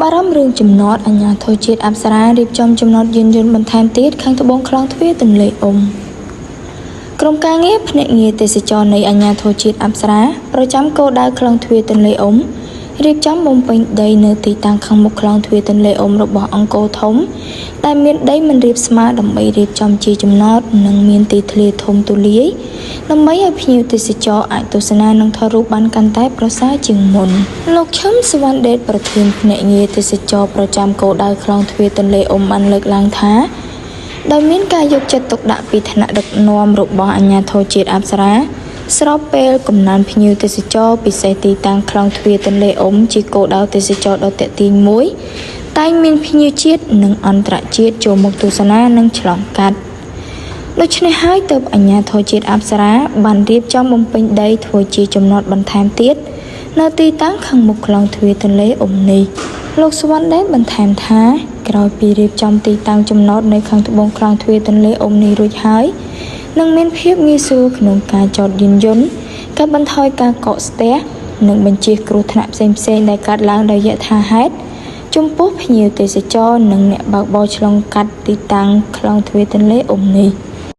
បារម្ភរឿងចំណតអាជ្ញាធរជាតិអប្សរារៀបចំចំណតយានយន្តបន្ថែមទៀតខាងត្បូងខ្លងទ្វារទន្លេអ៊ុំក្រុមការងារភ្នាក់ងារទេសចរនៃអាជ្ញាធរជាតិអប្សរាប្រចាំគោលដៅខ្លងទ្វារទន្លេអ៊ុំរៀបចំបំពេញដីនៅទីតាំងខាងមុខខ្លងទ្វារទន្លេអ៊ុំរបស់អង្គរធំដែលមានដីមិនរាបស្មើដើម្បីរៀបចំជាចំណតនិងមានទីធ្លាធំទូលាយដើម្បីឲ្យភ្ញៀវទេសចរអាចទស្សនានិងថតរូបបានកាន់តែប្រសើរជាងមុនលោកឈឹមសវណ្ណដេតប្រធានភ្នាក់ងារទេសចរប្រចាំគោលដៅខ្លងទ្វារទន្លេអ៊ុំបានលើកឡើងថាដោយមានការយកចិត្តទុកដាក់ពីថ្នាក់ដឹកនាំរបស់អាជ្ញាធរជាតិអប្សរាស្របពេលកំណើនភ្ញៀវទេសចរពិសេសទីតាំងខ្លងទ្វារទន្លេអ៊ុំជាគោលដៅទេសចរដ៏ទាក់ទាញមួយតែងមានភ្ញៀវជាតិនិងអន្តរជាតិចូលមកទស្សនានិងឆ្លងកាត់ដូច្នេះហើយទើបអាជ្ញាធរជាតិអប្សរាបានរៀបចំបំពេញដីធ្វើជាចំណតបន្ថែមទៀតនៅទីតាំងខាងមុខខ្លងទ្វារទន្លេអ៊ុំនេះលោកសវណ្ណដេតបន្ថែមថាក្រោយពីរៀបចំទីតាំងចំណតនៅខាងត្បូងខ្លងទ្វារទន្លេអ៊ុំនេះរួចហើយនឹងមានភាពងាយស្រួលក្នុងការចតយានយន្តកាត់បន្ថយការកកស្ទះនិងបញ្ជៀសគ្រោះថ្នាក់ផ្សេងៗដែលកើតឡើងដោយយថាហេតុចំពោះភ្ញៀវទេសចរនិងអ្នកបើកបរឆ្លងកាត់ទីតាំងខ្លងទ្វារទន្លេអ៊ុំនេះ